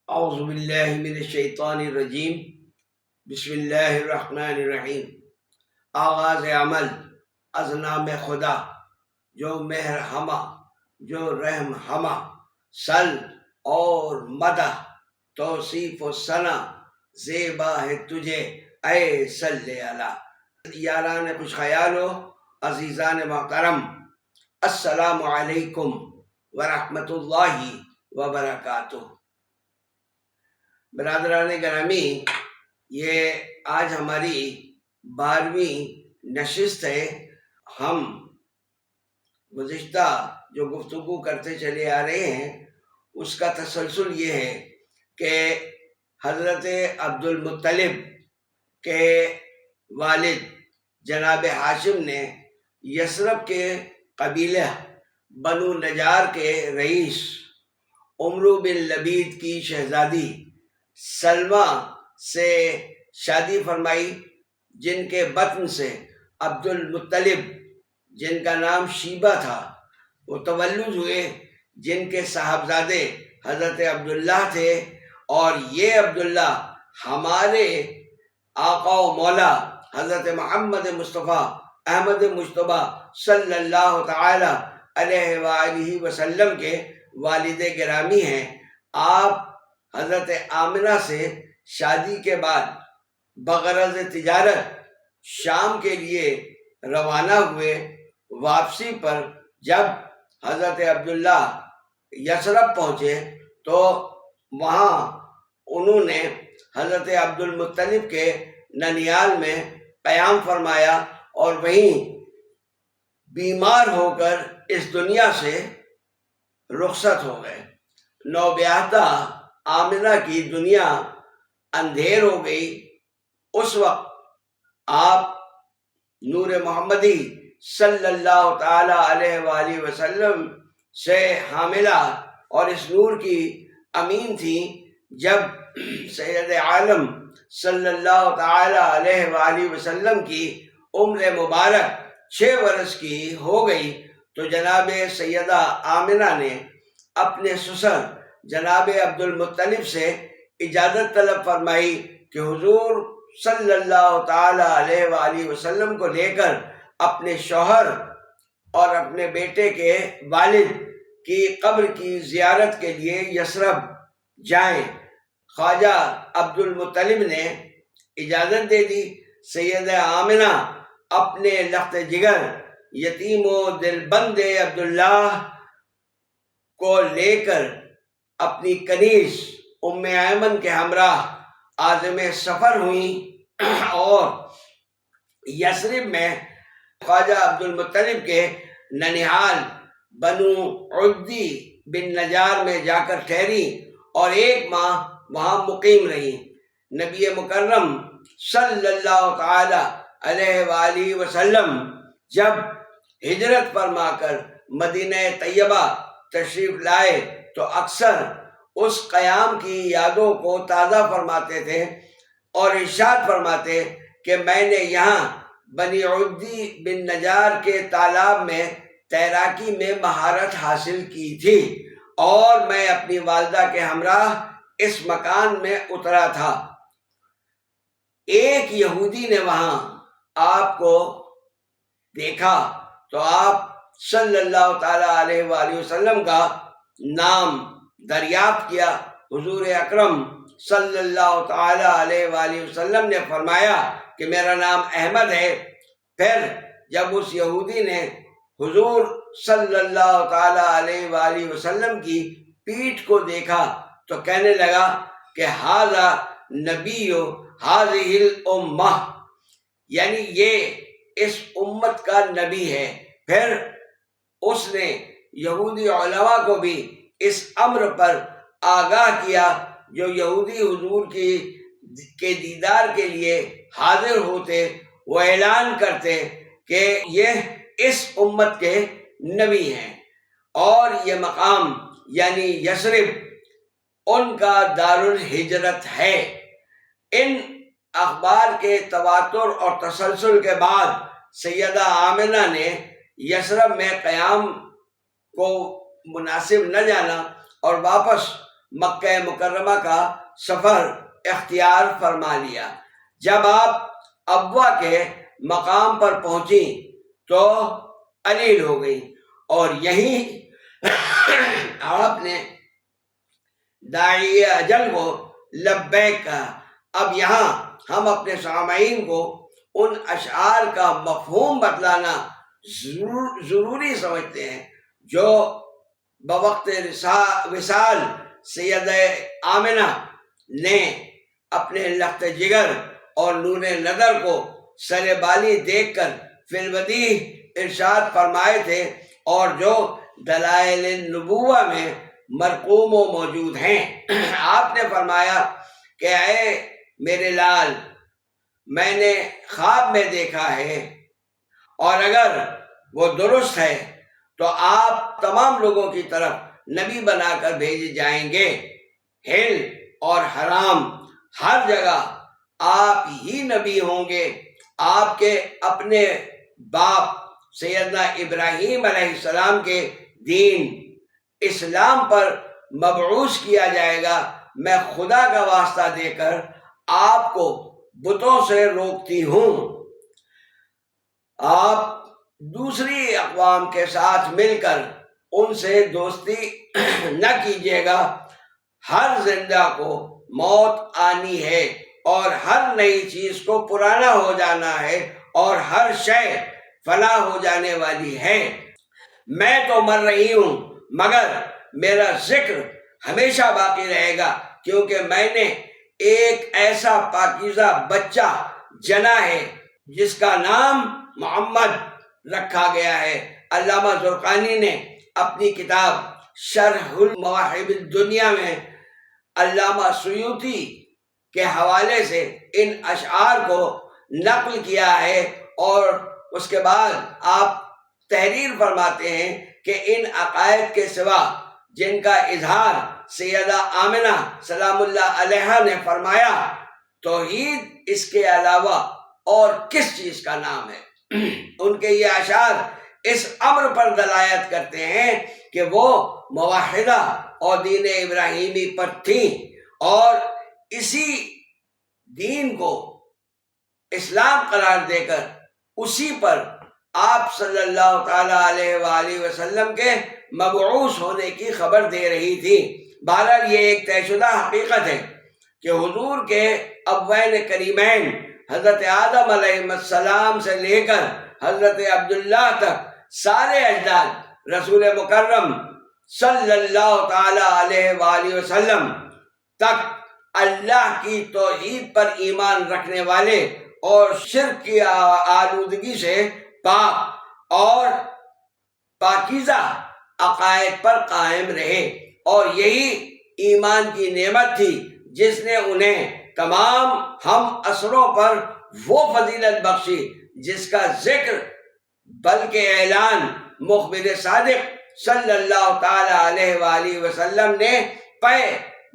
اعوذ باللہ من الشیطان الرجیم، بسم اللہ الرحمن الرحیم۔ آغاز عمل از نام خدا جو مہر ہمہ جو رحم ہمہ، سل اور مدح توصیف و ثنا زیبا ہے تجھے اے صلی علی۔ یاران خوش خیال و عزیزان محترم، السلام علیکم ورحمۃ اللہ وبرکاتہ۔ برادران گرامی، یہ آج ہماری 12ویں نشست ہے۔ ہم گزشتہ جو گفتگو کرتے چلے آ رہے ہیں اس کا تسلسل یہ ہے کہ حضرت عبد المطلب کے والد جناب ہاشم نے یثرب کے قبیلہ بنو نجار کے رئیس عمرو بن لبید کی شہزادی سلمہ سے شادی فرمائی، جن کے بطن سے عبد المطلب جن کا نام شیبہ تھا وہ تولد ہوئے، جن کے صاحبزادے حضرت عبداللہ تھے، اور یہ عبداللہ ہمارے آقا و مولا حضرت محمد مصطفیٰ احمد مجتبی صلی اللہ تعالی علیہ وآلہ وسلم کے والد گرامی ہیں۔ آپ حضرت آمنہ سے شادی کے بعد بغرض تجارت شام کے لیے روانہ ہوئے۔ واپسی پر جب حضرت عبداللہ یثرب پہنچے تو وہاں انہوں نے حضرت عبد المطلب کے ننیال میں قیام فرمایا اور وہیں بیمار ہو کر اس دنیا سے رخصت ہو گئے۔ نوبیاہتا آمنہ کی دنیا اندھیر ہو گئی۔ اس وقت آپ نور محمدی صلی اللہ تعالی علیہ وآلہ وسلم سے حاملہ اور اس نور کی امین تھی۔ جب سید عالم صلی اللہ تعالی علیہ وآلہ وسلم کی عمر مبارک 6 برس کی ہو گئی تو جناب سیدہ آمنہ نے اپنے سسر جناب عبد المطلب سے اجازت طلب فرمائی کہ حضور صلی اللہ تعالی علیہ وآلہ وسلم کو لے کر اپنے شوہر اور اپنے بیٹے کے والد کی قبر کی زیارت کے لیے یثرب جائیں۔ خواجہ عبد المطلب نے اجازت دے دی۔ سیدہ آمنہ اپنے لخت جگر یتیم و دلبند عبداللہ کو لے کر اپنی کنیز ام ایمن کے ہمراہ عازم سفر ہوئیں اور یثرب میں خواجہ عبد المطلب کے ننیال بنو عدی بن نجار میں جا کر ٹھہری اور 1 ماہ وہاں مقیم رہی۔ نبی مکرم صلی اللہ تعالی علیہ وآلہ وسلم جب ہجرت فرما کر مدینہ طیبہ تشریف لائے تو اکثر اس قیام کی یادوں کو تازہ فرماتے تھے اور ارشاد فرماتے کہ میں نے یہاں بنی عدی بن نجار کے تالاب میں تیراکی میں مہارت حاصل کی تھی اور میں اپنی والدہ کے ہمراہ اس مکان میں اترا تھا۔ ایک یہودی نے وہاں آپ کو دیکھا تو آپ صلی اللہ تعالی علیہ وآلہ وسلم کا نام دریافت کیا۔ حضور اکرم صلی اللہ تعالی علیہ وآلہ وسلم نے فرمایا کہ میرا نام احمد ہے۔ پھر جب اس یہودی نے حضور صلی اللہ تعالی علیہ وآلہ وسلم کی پیٹھ کو دیکھا تو کہنے لگا کہ ھذا نبی ھذہ الامہ، یعنی یہ اس امت کا نبی ہے۔ پھر اس نے یہودی علماء کو بھی اس امر پر آگاہ کیا۔ جو یہودی حضور کے دیدار کے لیے حاضر ہوتے وہ اعلان کرتے کہ یہ اس امت کے نبی ہیں، اور یہ مقام یعنی یثرب ان کا دارالہجرت ہے۔ ان اخبار کے تواتر اور تسلسل کے بعد سیدہ آمنہ نے یثرب میں قیام کو مناسب نہ جانا اور واپس مکہ مکرمہ کا سفر اختیار فرما لیا۔ جب آپ ابوا کے مقام پر پہنچی تو علیل ہو گئی اور یہیں آپ نے داعی اجل کو لبیک کہا۔ اب یہاں ہم اپنے سامعین کو ان اشعار کا مفہوم بتلانا ضروری سمجھتے ہیں جو بوقت وصال سیدہ آمنہ نے اپنے لخت جگر اور نور نظر کو سر بالی دیکھ کر فی البدیع ارشاد فرمائے تھے اور جو دلائل نبوہ میں مرقوم و موجود ہیں۔ آپ نے فرمایا کہ اے میرے لال، میں نے خواب میں دیکھا ہے اور اگر وہ درست ہے تو آپ تمام لوگوں کی طرف نبی بنا کر بھیجے جائیں گے۔ حل اور حرام ہر جگہ آپ ہی نبی ہوں گے۔ آپ کے اپنے باپ سیدنا ابراہیم علیہ السلام کے دین اسلام پر مبعوث کیا جائے گا۔ میں خدا کا واسطہ دے کر آپ کو بتوں سے روکتی ہوں۔ آپ دوسری اقوام کے ساتھ مل کر ان سے دوستی نہ کیجیے گا۔ ہر زندہ کو موت آنی ہے اور ہر نئی چیز کو پرانا ہو جانا ہے اور ہر شے فنا ہو جانے والی ہے۔ میں تو مر رہی ہوں مگر میرا ذکر ہمیشہ باقی رہے گا، کیونکہ میں نے ایک ایسا پاکیزہ بچہ جنا ہے جس کا نام محمد رکھا گیا ہے۔ علامہ زرقانی نے اپنی کتاب شرح المواہب الدنیا میں علامہ سیوطی کے حوالے سے ان اشعار کو نقل کیا ہے اور اس کے بعد آپ تحریر فرماتے ہیں کہ ان عقائد کے سوا جن کا اظہار سیدہ آمنہ سلام اللہ علیہا نے فرمایا، توحید اس کے علاوہ اور کس چیز کا نام ہے؟ ان کے یہ اشعار اس امر پر دلالت کرتے ہیں کہ وہ موحدہ اور دین ابراہیمی پر تھیں اور اسی دین کو اسلام قرار دے کر اسی پر آپ صلی اللہ تعالیٰ علیہ وآلہ وسلم کے مبعوث ہونے کی خبر دے رہی تھی۔ بہرحال یہ ایک طے شدہ حقیقت ہے کہ حضور کے ابوین کریمین حضرت آدم علیہ السلام سے لے کر حضرت عبداللہ تک سارے اجداد رسول مکرم صلی اللہ تعالیٰ علیہ وآلہ وسلم تک اللہ کی توحید پر ایمان رکھنے والے اور شرک کی آلودگی سے پاک اور پاکیزہ عقائد پر قائم رہے، اور یہی ایمان کی نعمت تھی جس نے انہیں تمام ہم اثروں پر وہ فضیلت بخشی جس کا ذکر بلکہ اعلان مخبر صادق صلی اللہ تعالی علیہ وآلہ وسلم نے پے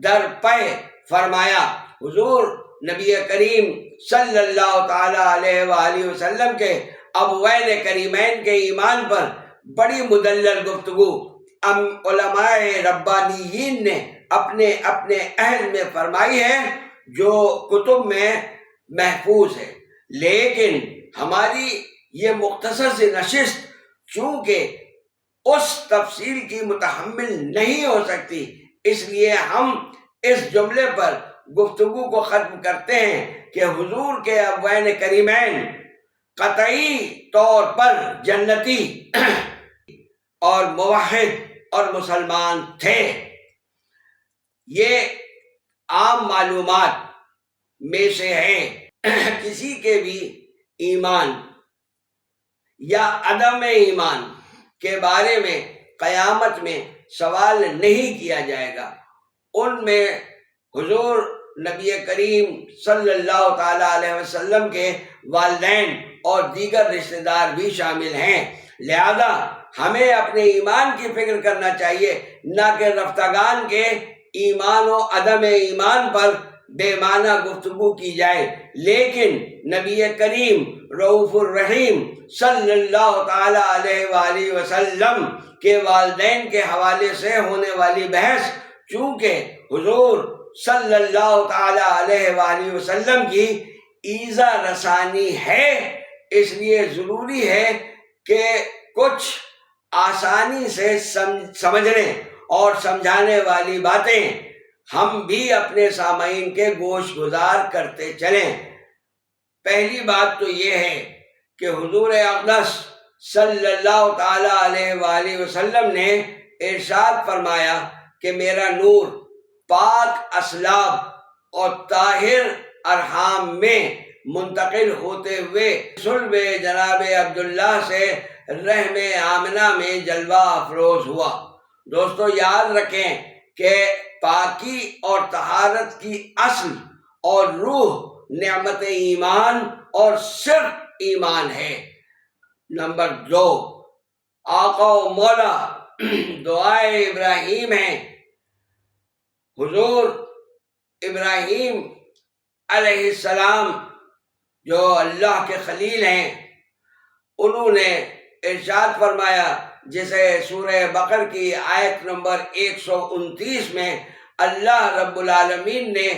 در پے فرمایا۔ حضور نبی کریم صلی اللہ تعالی علیہ وآلہ وسلم کے ابوین کریمین کے ایمان پر بڑی مدلل گفتگو علماء ربانیین نے اپنے اپنے عہد میں فرمائی ہے جو کتب میں محفوظ ہے، لیکن ہماری یہ مختصر سی نشست چونکہ اس تفصیل کی متحمل نہیں ہو سکتی، اس لیے ہم اس جملے پر گفتگو کو ختم کرتے ہیں کہ حضور کے ابوین کریمین قطعی طور پر جنتی اور موحد اور مسلمان تھے۔ یہ عام معلومات میں سے ہے۔ کسی کے بھی ایمان یا عدم ایمان کے بارے میں قیامت میں سوال نہیں کیا جائے گا۔ ان میں حضور نبی کریم صلی اللہ تعالیٰ علیہ وسلم کے والدین اور دیگر رشتہ دار بھی شامل ہیں، لہذا ہمیں اپنے ایمان کی فکر کرنا چاہیے، نہ کہ رفتگان کے ایمان و عدم ایمان پر بے معنی گفتگو کی جائے۔ لیکن نبی کریم رؤوف الرحیم صلی اللہ تعالی علیہ وآلہ وسلم کے والدین کے حوالے سے ہونے والی بحث چونکہ حضور صلی اللہ تعالی علیہ وآلہ وسلم کی ایذا رسانی ہے، اس لیے ضروری ہے کہ کچھ آسانی سے سمجھنے اور سمجھانے والی باتیں ہم بھی اپنے سامعین کے گوش گزار کرتے چلیں۔ پہلی بات تو یہ ہے کہ حضور اقدس صلی اللہ تعالی علیہ وآلہ وسلم نے ارشاد فرمایا کہ میرا نور پاک اسلاب اور طاہر ارحام میں منتقل ہوتے ہوئے صلب جناب عبداللہ سے رحم آمنہ میں جلوہ افروز ہوا۔ دوستو یاد رکھیں کہ پاکی اور طہارت کی اصل اور روح نعمت ایمان اور صرف ایمان ہے۔ نمبر 2، آقا و مولا دعائے ابراہیم ہے۔ حضور ابراہیم علیہ السلام جو اللہ کے خلیل ہیں، انہوں نے ارشاد فرمایا، جسے سورہ بقر کی آیت نمبر 129 میں اللہ رب العالمین نے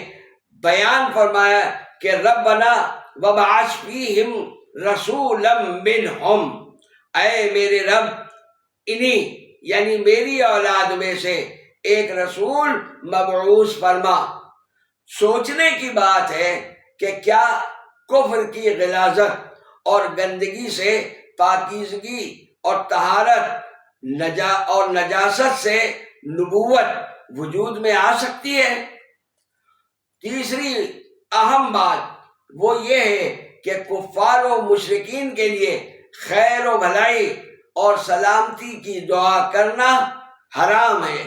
بیان فرمایا کہ ربنا وبعث فیہم رسولا منہم، اے میرے رب انہی یعنی میری اولاد میں سے ایک رسول مبعوث فرما۔ سوچنے کی بات ہے کہ کیا کفر کی غلاظت اور گندگی سے پاکیزگی اور طہارت اور نجاست سے نبوت وجود میں آ سکتی ہے؟ تیسری اہم بات وہ یہ ہے کہ کفار و مشرکین کے لیے خیر و بھلائی اور سلامتی کی دعا کرنا حرام ہے،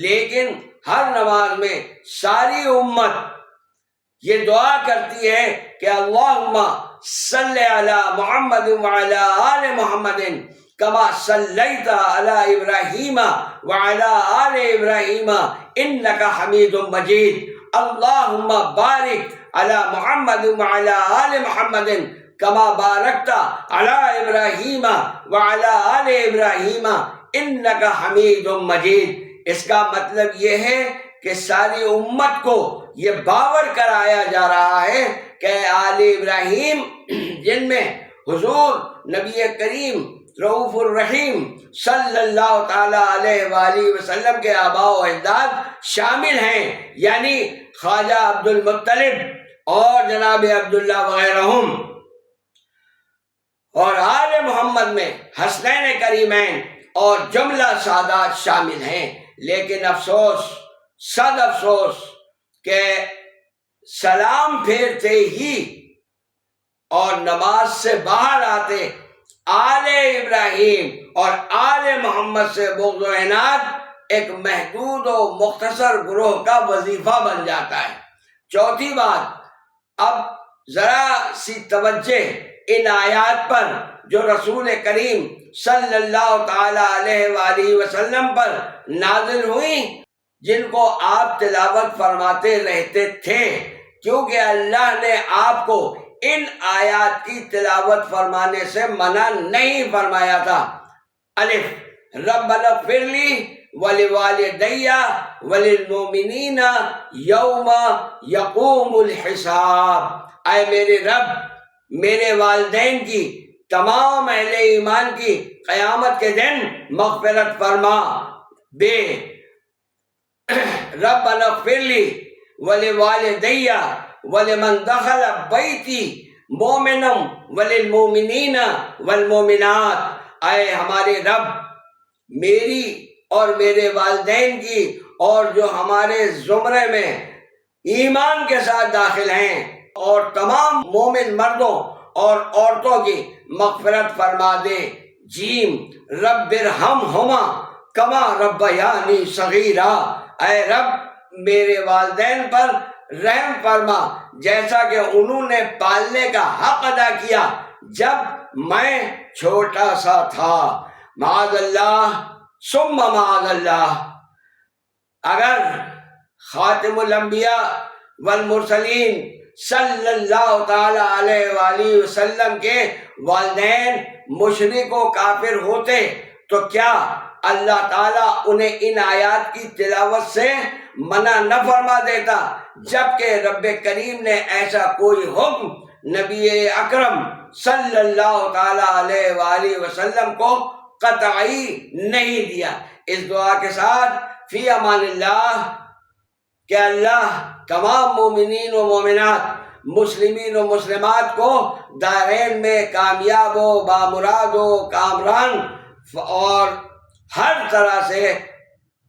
لیکن ہر نماز میں ساری امت یہ دعا کرتی ہے کہ اللہم صلی علی محمد وعلی آل محمد کما صلیت علی ابراہیم وعلی آل ابراہیم انک حمید مجید، اللہم بارک علی محمد وعلی آل محمد کما بارکت علی ابراہیم وعلی آل ابراہیم انک حمید مجید۔ اس کا مطلب یہ ہے کہ ساری امت کو یہ باور کرایا جا رہا ہے کہ آل ابراہیم، جن میں حضور نبی کریم رؤوف الرحیم صلی اللہ تعالی علیہ وآلہ وسلم کے آباء و اجداد شامل ہیں، یعنی خواجہ عبد المطلب اور جناب عبداللہ وغیرہم، اور آل محمد میں حسنین کریمین اور جملہ سادات شامل ہیں۔ لیکن افسوس، صد افسوس کہ سلام پھیرتے ہی اور نماز سے باہر آتے آل ابراہیم اور آل محمد سے بغض و عناد ایک محدود و مختصر گروہ کا وظیفہ بن جاتا ہے۔ چوتھی بات، اب ذرا سی توجہ ان آیات پر جو رسول کریم صلی اللہ تعالی علیہ وآلہ وسلم پر نازل ہوئی، جن کو آپ تلاوت فرماتے رہتے تھے، کیونکہ اللہ نے آپ کو ان آیات کی تلاوت فرمانے سے منع نہیں فرمایا تھا۔ الف ربنا اغفر لی ولوالدی وللمؤمنین یوم یقوم الحساب، اے میرے رب میرے والدین کی، تمام اہل ایمان کی قیامت کے دن مغفرت فرما۔ بے ربنا اغفر لی ولوالدی ولمن دخل بیتی مومنا وللمؤمنین والمؤمنات، اے ہمارے رب میری اور میرے والدین کی اور جو ہمارے زمرے میں ایمان کے ساتھ داخل ہیں اور تمام مومن مردوں اور عورتوں کی مغفرت فرما دے۔ جیم رب ارحمہما کما ربیانی صغیرا، اے رب میرے والدین پر رحم فرما جیسا کہ انہوں نے پالنے کا حق ادا کیا جب میں چھوٹا سا تھا۔ معاذ اللہ ثم معاذ اللہ، اگر خاتم الانبیاء والمرسلین صلی اللہ تعالی علیہ وآلہ وسلم کے والدین مشرک و کافر ہوتے تو کیا اللہ تعالیٰ انہیں ان آیات کی تلاوت سے منع نہ فرما دیتا، جبکہ رب کریم نے ایسا کوئی حکم نبی اکرم صلی اللہ تعالیٰ علیہ وآلہ وسلم کو قطعی نہیں دیا۔ اس دعا کے ساتھ فی امان اللہ، کہ اللہ تمام مومنین و مومنات، مسلمین و مسلمات کو دارین میں کامیاب و بامراد و کامران اور ہر طرح سے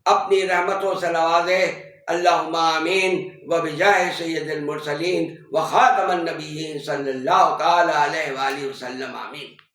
اپنی رحمتوں سے نوازے۔ اللہم آمین وبجاہ سید المرسلین وخاتم النبیین صلی اللہ تعالی علیہ وآلہ وسلم، آمین۔